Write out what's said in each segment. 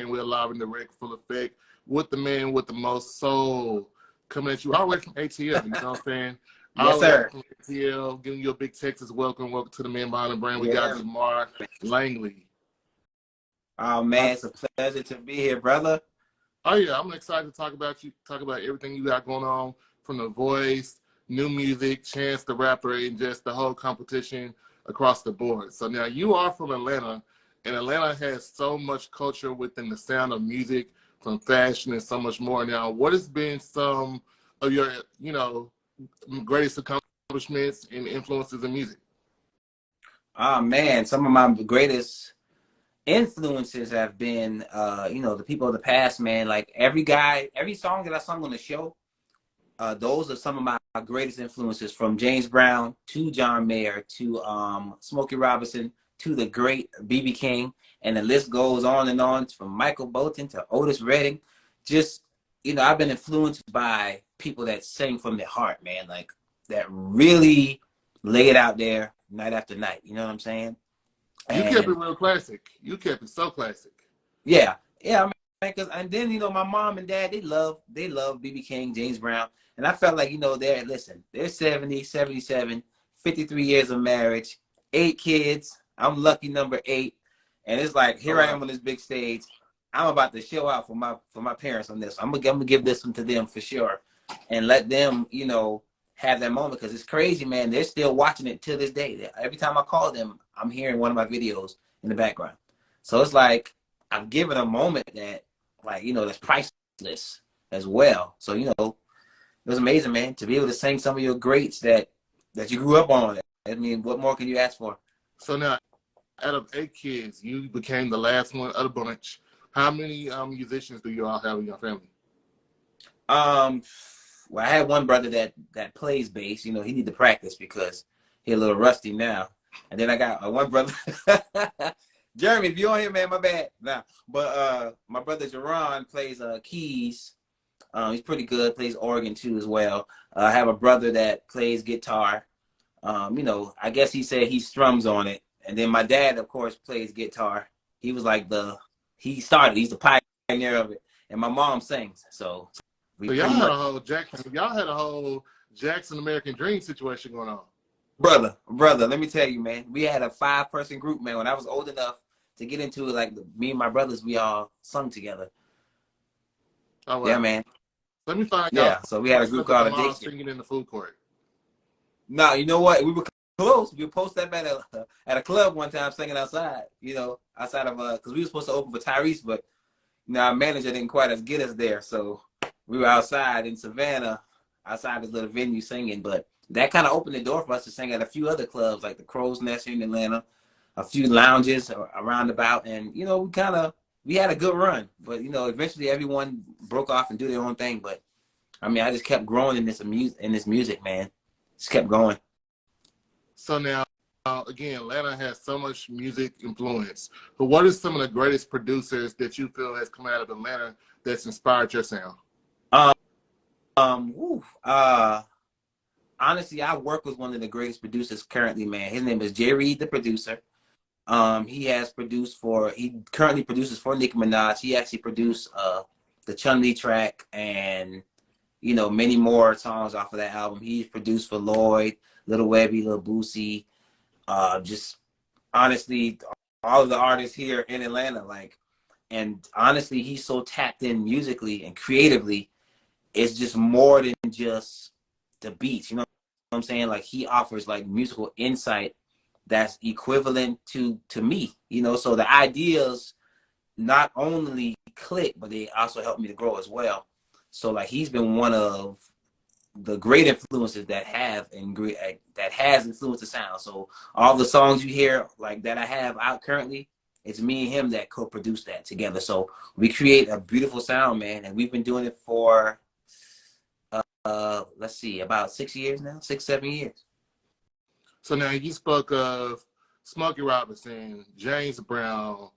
We're live in direct, full effect, with the man with the most soul, coming at you all the way from ATL. You know what I'm saying? Yes, sir. From ATL, giving you a big Texas welcome. Welcome to the man behind the brand. We got Yeah. Jamar Langley. Oh man, it's a pleasure to be here, brother. Oh yeah, I'm excited to talk about you, talk about everything you got going on, from The Voice, new music, Chance the Rapper, and just the whole competition across the board. So now you are from Atlanta, and Atlanta has so much culture within the sound of music, from fashion and so much more. Now, what has been some of your, greatest accomplishments and influences in music? Oh man, some of my greatest influences have been, the people of the past, man. Like every song that I sung on the show, those are some of my greatest influences, from James Brown to John Mayer to Smokey Robinson to the great B.B. King, and the list goes on and on, from Michael Bolton to Otis Redding. Just, I've been influenced by people that sing from their heart, man, like that really lay it out there night after night. You know what I'm saying? You kept it real classic. You kept it so classic. Yeah, man. And then my mom and dad, they love B.B. King, James Brown, and I felt like they're 70, 77, 53 years of marriage, 8 kids. I'm lucky number 8, and it's like here I am on this big stage. I'm about to show out for my parents on this. I'm gonna give this one to them for sure, and let them have that moment, because it's crazy, man. They're still watching it to this day. Every time I call them, I'm hearing one of my videos in the background. So it's like I've given a moment that, that's priceless as well. So, it was amazing, man, to be able to sing some of your greats that you grew up on. I mean, what more can you ask for? So now, out of 8 kids, you became the last one of the bunch. How many musicians do you all have in your family? Well, I have one brother that plays bass. He need to practice because he's a little rusty now. And then I got one brother, Jeremy, if you're on here, man, my bad. Nah, but my brother Jerron plays keys. He's pretty good. Plays organ too as well. I have a brother that plays guitar. I guess he said he strums on it. And then my dad, of course, plays guitar. He was like he's the pioneer of it. And my mom sings. So y'all had a whole Jackson American Dream situation going on. Brother, let me tell you, man. We had a 5-person group, man. When I was old enough to get into it, like me and my brothers, we all sung together. Oh, wow. Yeah, man. Let me find out. Yeah, so we had a group called Addiction. Singing in the food court. No, you know what? We were close. We posted up at a club one time singing outside. Outside of because we were supposed to open for Tyrese, but our manager didn't quite get us there. So we were outside in Savannah, outside this little venue singing. But that kind of opened the door for us to sing at a few other clubs, like the Crow's Nest here in Atlanta, a few lounges around about, and we had a good run. But eventually everyone broke off and do their own thing. But I mean, I just kept growing in this music, man. Just kept going. So now, again, Atlanta has so much music influence. But what are some of the greatest producers that you feel has come out of Atlanta that's inspired your sound? Honestly, I work with one of the greatest producers currently, man. His name is Jay Reed, the producer. He currently produces for Nicki Minaj. He actually produced the Chun-Li track and many more songs off of that album. He's produced for Lloyd, Lil Webby, Lil Boosie, just honestly all of the artists here in Atlanta. And honestly, he's so tapped in musically and creatively. It's just more than just the beats. You know what I'm saying? Like, he offers like musical insight that's equivalent to me. So the ideas not only click, but they also help me to grow as well. So like, he's been one of the great influences that has influenced the sound. So all the songs you hear like that I have out currently, it's me and him that co-produced that together. So we create a beautiful sound, man. And we've been doing it for let's see, about 6 years now, 6, 7 years. So now you spoke of Smokey Robinson, James Brown,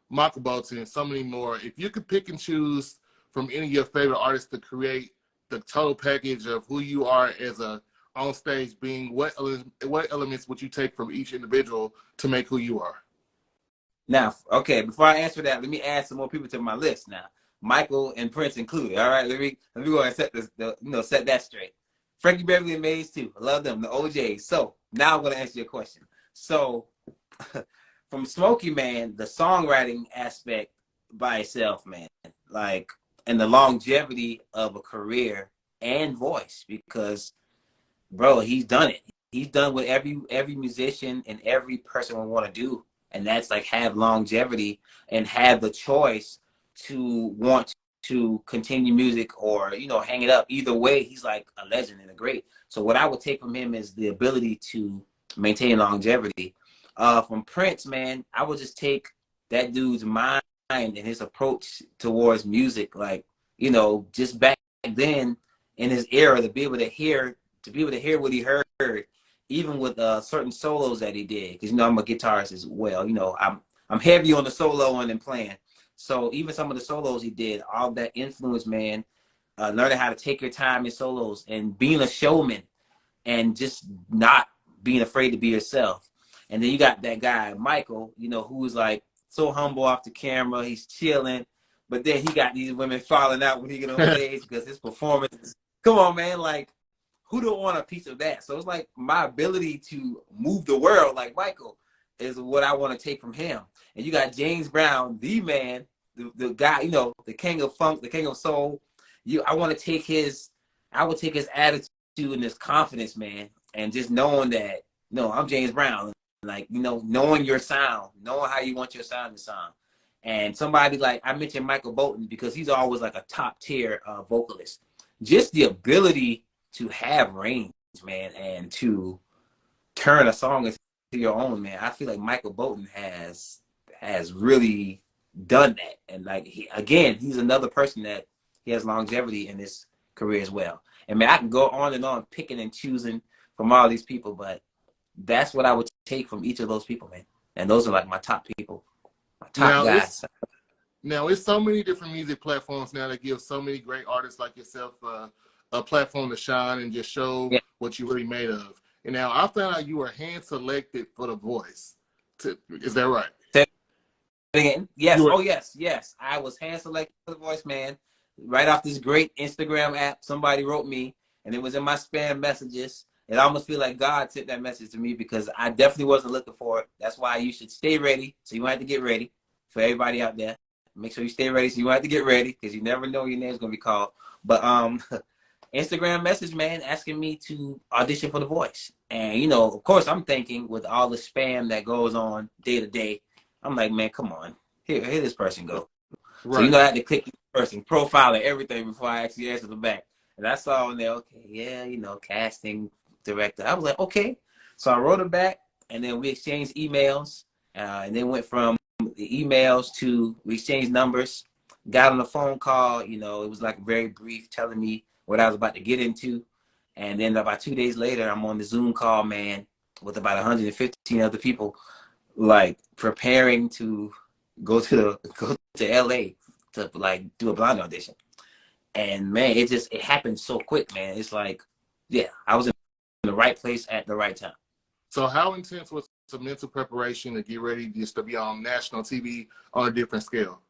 Michael Bolton, and so many more. If you could pick and choose from any of your favorite artists to create the total package of who you are as a on stage being, what elements would you take from each individual to make who you are? Now, okay, before I answer that, let me add some more people to my list now. Michael and Prince included. All right, let me go and set this, set that straight. Frankie Beverly and Maze too. I love them, the OJs. So now I'm gonna answer your question. So from Smokey, man, the songwriting aspect by itself, man, like, and the longevity of a career and voice, because bro, he's done it. He's done what every musician and every person would want to do, and that's like have longevity and have the choice to want to continue music or hang it up. Either way, he's like a legend and a great. So what I would take from him is the ability to maintain longevity. From Prince, man, I would just take that dude's mind and his approach towards music, like just back then in his era, to be able to hear what he heard, even with certain solos that he did, because I'm a guitarist as well. I'm heavy on the soloing and playing. So even some of the solos he did, all that influence, man, learning how to take your time in solos and being a showman and just not being afraid to be yourself. And then you got that guy, Michael, who's like so humble off the camera. He's chilling. But then he got these women falling out when he get on stage because his performance. Come on, man. Like, who don't want a piece of that? So it's like my ability to move the world like Michael is what I want to take from him. And you got James Brown, the man, the guy, the king of funk, the king of soul. I would take his attitude and his confidence, man, and just knowing that, I'm James Brown. Like, knowing your sound, knowing how you want your sound to sound. And somebody like, I mentioned Michael Bolton because he's always like a top tier vocalist. Just the ability to have range, man, and to turn a song into your own, man. I feel like Michael Bolton has really done that. And like, he's another person that he has longevity in his career as well. And man, I can go on and on picking and choosing from all these people, but that's what I would take from each of those people, man. And those are like my top people, my top guys. Now, it's so many different music platforms now that give so many great artists like yourself a platform to shine and just show what you're really made of. And now I found out you were hand selected for The Voice. Is that right? Again? Yes. Oh, yes. Yes. I was hand selected for The Voice, man. Right off this great Instagram app, somebody wrote me, and it was in my spam messages. It almost feel like God sent that message to me because I definitely wasn't looking for it. That's why you should stay ready. So you have to get ready. For everybody out there, make sure you stay ready. So you have to get ready because you never know your name's gonna be called. But Instagram message, man, asking me to audition for The Voice. And of course, I'm thinking with all the spam that goes on day to day, I'm like, man, come on, here this person go. Right. So I had to click this person profile and everything before I actually answered the back. And I saw on there, okay, yeah, casting director. I was like, okay. So I wrote it back, and then we exchanged emails, and then went from the emails to we exchanged numbers. Got on a phone call. It was like very brief, telling me what I was about to get into, and then about 2 days later, I'm on the Zoom call, man, with about 115 other people, like preparing to go to LA to like do a blind audition. And man, it happened so quick, man. It's like, yeah, I was in the right place at the right time. So how intense was the mental preparation to get ready just to be on national TV on a different scale?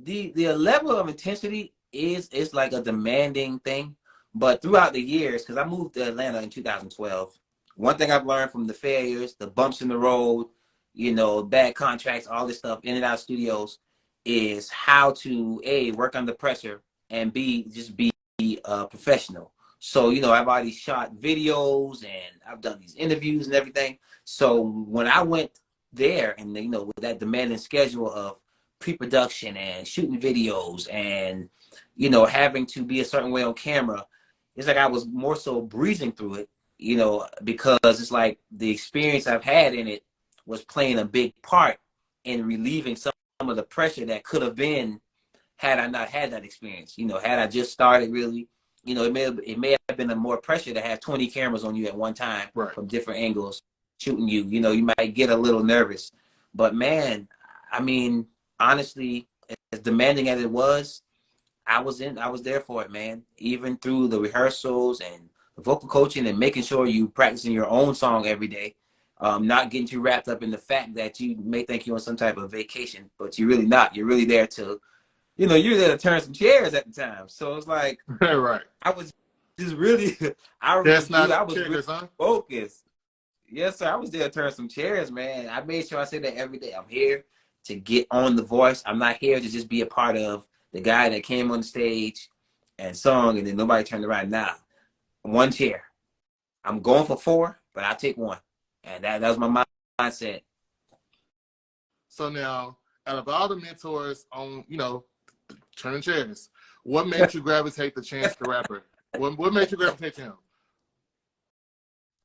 The level of intensity is like a demanding thing, but throughout the years, because I moved to Atlanta in 2012, one thing I've learned from the failures, the bumps in the road, bad contracts, all this stuff, in and out of studios, is how to A, work under pressure, and B, just be professional. So, I've already shot videos and I've done these interviews and everything. So when I went there and, with that demanding schedule of pre-production and shooting videos and, having to be a certain way on camera, it's like I was more so breezing through it, because it's like the experience I've had in it was playing a big part in relieving some of the pressure that could have been had I not had that experience. Had I just started really, it may have been a more pressure to have 20 cameras on you at one time, right, from different angles shooting you. You might get a little nervous. But man, I mean, honestly, as demanding as it was, I was there for it, man. Even through the rehearsals and the vocal coaching and making sure you practicing your own song every day. not getting too wrapped up in the fact that you may think you're on some type of vacation, but you're really not. You're really there to, you're there to turn some chairs at the time. So it's like, Right. I was just really, That's not I was really checkers, huh? focused. Yes, sir. I was there to turn some chairs, man. I made sure I said that every day. I'm here to get on The Voice. I'm not here to just be a part of the guy that came on the stage and sung and then nobody turned around. Nah, one chair. I'm going for 4, but I'll take 1. And that was my mindset. So now, out of all the mentors on, turning chairs, what made you gravitate to Chance the Rapper? What made you gravitate to him?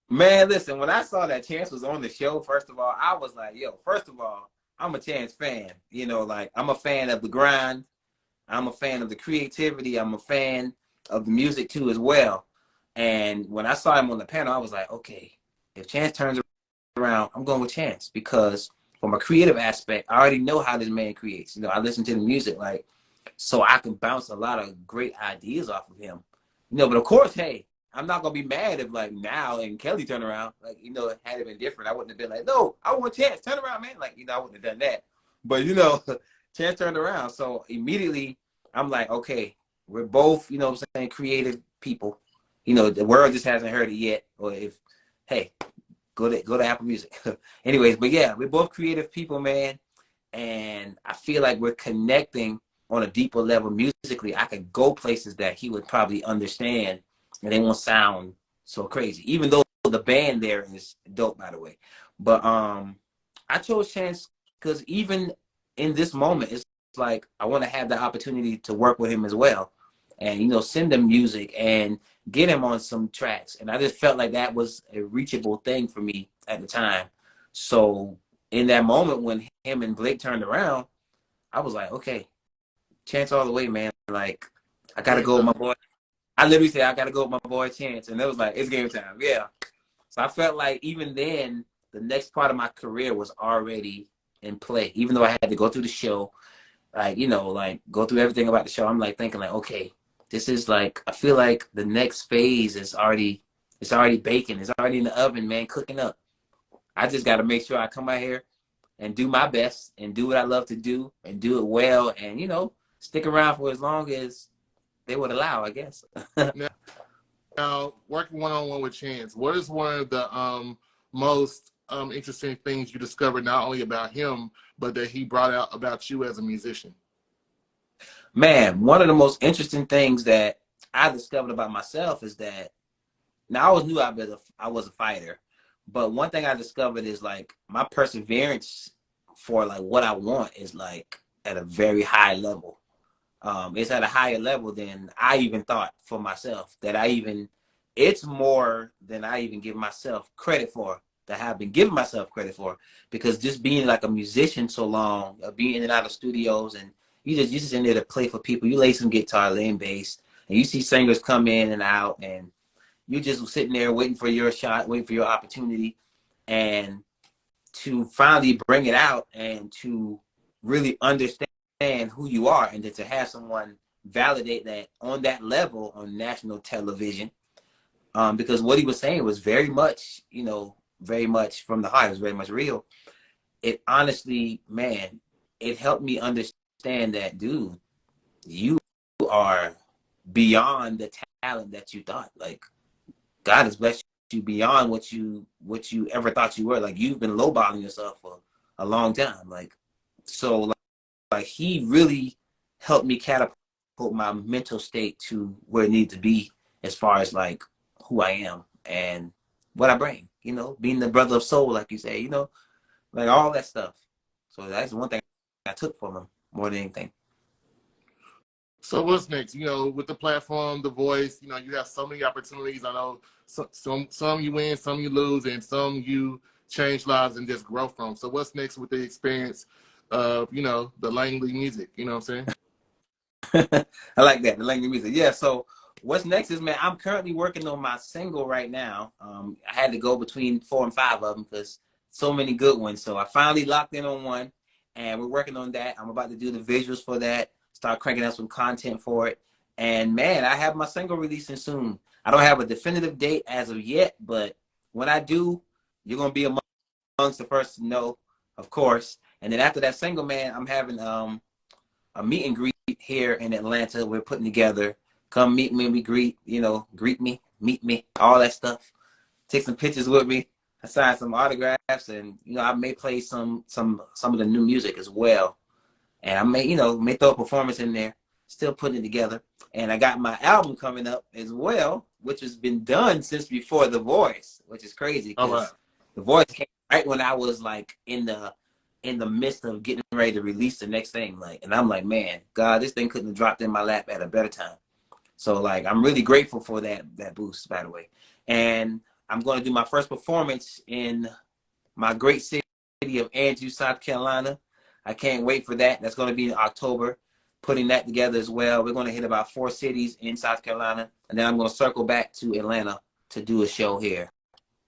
Man, listen, when I saw that Chance was on the show, first of all, I was like, yo, first of all, I'm a Chance fan. Like I'm a fan of the grind. I'm a fan of the creativity. I'm a fan of the music too as well. And when I saw him on the panel, I was like, okay, if Chance turns around, I'm going with Chance because from a creative aspect, I already know how this man creates. I listen to the music, like, so I can bounce a lot of great ideas off of him. But of course, hey, I'm not gonna be mad if like now and Kelly turn around, like, had it been different, I wouldn't have been like, no, I want Chance, turn around, man. Like, I wouldn't have done that. But Chance turned around. So immediately I'm like, okay, we're both, what I'm saying, creative people. The world just hasn't heard it yet. Or if, hey, go to Apple Music. Anyways, but yeah, we're both creative people, man. And I feel like we're connecting on a deeper level musically. I could go places that he would probably understand and they won't sound so crazy. Even though the band there is dope, by the way. But I chose Chance because even in this moment, it's like I want to have the opportunity to work with him as well. And, send him music and get him on some tracks. And I just felt like that was a reachable thing for me at the time. So in that moment when him and Blake turned around, I was like, okay, Chance all the way, man. Like, I got to go with my boy. I literally said, I got to go with my boy Chance. And it was like, it's game time. Yeah. So I felt like even then, the next part of my career was already in play. Even though I had to go through the show, like, like go through everything about the show, I'm like thinking like, okay, this is like, I feel like the next phase is already, it's already baking. It's already in the oven, man, cooking up. I just got to make sure I come out here and do my best and do what I love to do and do it well and, stick around for as long as they would allow, I guess. Now, working one-on-one with Chance, what is one of the most interesting things you discovered not only about him, but that he brought out about you as a musician? Man, one of the most interesting things that I discovered about myself is that now I always knew I was a fighter, but one thing I discovered is like my perseverance for like what I want is like at a very high level. It's at a higher level than I even thought for myself. It's more than I even give myself credit for. That I've been giving myself credit for, because just being like a musician so long, being in and out of studios, and you just in there to play for people. You lay some guitar, laying bass, and you see singers come in and out, and you just sitting there waiting for your shot, waiting for your opportunity, and to finally bring it out and to really understand who you are, and then to have someone validate that on that level on national television, because what he was saying was very much, very much from the heart. It was very much real. It honestly, man, it helped me understand that, dude, you are beyond the talent that you thought. Like, God has blessed you beyond what you ever thought you were. Like, you've been lowballing yourself for a long time. Like, so like he really helped me catapult my mental state to where it needs to be as far as like who I am and what I bring, being the brother of soul, like you say, like all that stuff. So that's one thing I took from him more than anything. So what's next? With the platform, The Voice, you have so many opportunities. I know some you win, some you lose, and some you change lives and just grow from. So what's next with the experience of, the Langley music? You know what I'm saying? I like that, the Langley music. Yeah, so what's next is, man, I'm currently working on my single right now. I had to go between 4 and 5 of them because so many good ones. So I finally locked in on one, and we're working on that. I'm about to do the visuals for that, start cranking out some content for it. And, man, I have my single releasing soon. I don't have a definitive date as of yet, but when I do, you're going to be among amongst the first to know, of course. And then after that single, man, I'm having a meet and greet here in Atlanta. We're putting together. Come meet me, we greet, you know, greet me, meet me, all that stuff. Take some pictures with me. I signed some autographs, and you know, I may play some of the new music as well. And I may, you know, may throw a performance in there. Still putting it together. And I got my album coming up as well, which has been done since before The Voice, which is crazy because The Voice came right when I was like in the midst of getting ready to release the next thing. Like, and I'm like, man, God, this thing couldn't have dropped in my lap at a better time. So like, I'm really grateful for that boost, by the way. And I'm going to do my first performance in my great city of Andrews, South Carolina. I can't wait for that. That's going to be in October. Putting that together as well. We're going to hit about 4 cities in South Carolina, and then I'm going to circle back to Atlanta to do a show here.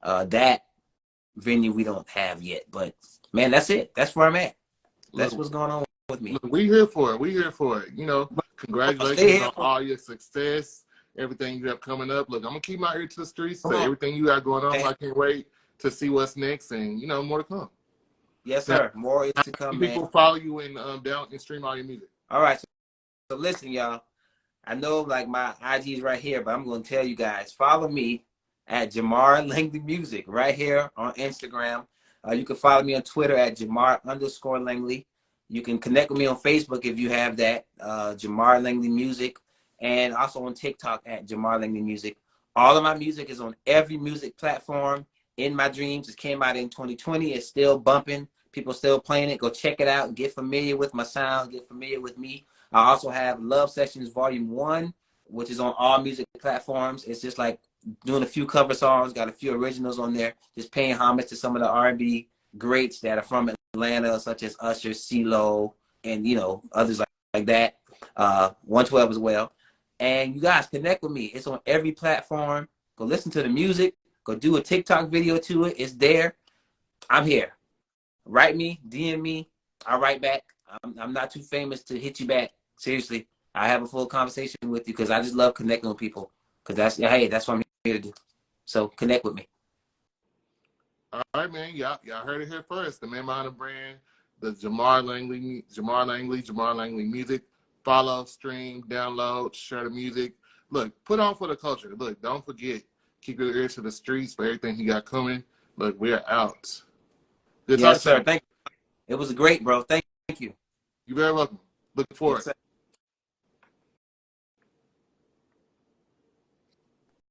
That venue we don't have yet, but man, that's it. That's where I'm at. That's what's going on with me. Look, we here for it. We here for it. You know, congratulations on all your success, everything you have coming up. Look, I'm gonna keep my ear to the streets. So everything you got going on, I can't wait to see what's next, and you know, more to come. Yes, sir. Now, more is to come, man. People follow you and down and stream all your music. All right. So listen, y'all. I know like my IG is right here, but I'm going to tell you guys, follow me at Jamar Langley Music right here on Instagram. You can follow me on Twitter at Jamar_Langley. You can connect with me on Facebook if you have that, Jamar Langley Music, and also on TikTok at Jamar Langley Music. All of my music is on every music platform. In My Dreams, it came out in 2020. It's still bumping. People still playing it. Go check it out. Get familiar with my sound. Get familiar with me. I also have Love Sessions Volume 1, which is on all music platforms. It's just like doing a few cover songs, got a few originals on there, just paying homage to some of the R&B greats that are from Atlanta, such as Usher, CeeLo, and, you know, others like that. 112 as well. And you guys connect with me. It's on every platform. Go listen to the music. Go do a TikTok video to it. It's there. I'm here. Write me, DM me. I'll write back. I'm not too famous to hit you back. Seriously, I have a full conversation with you because I just love connecting with people. Because that's what I'm here to do. So connect with me. All right, man. Y'all heard it here first. The man behind the brand, the Jamar Langley Music. Follow, stream, download, share the music. Look, put on for the culture. Look, don't forget, keep your ears to the streets for everything he got coming. Look, we're out. Yes, sir. Thank you. It was great, bro. Thank you. You're very welcome. Looking forward. Yes,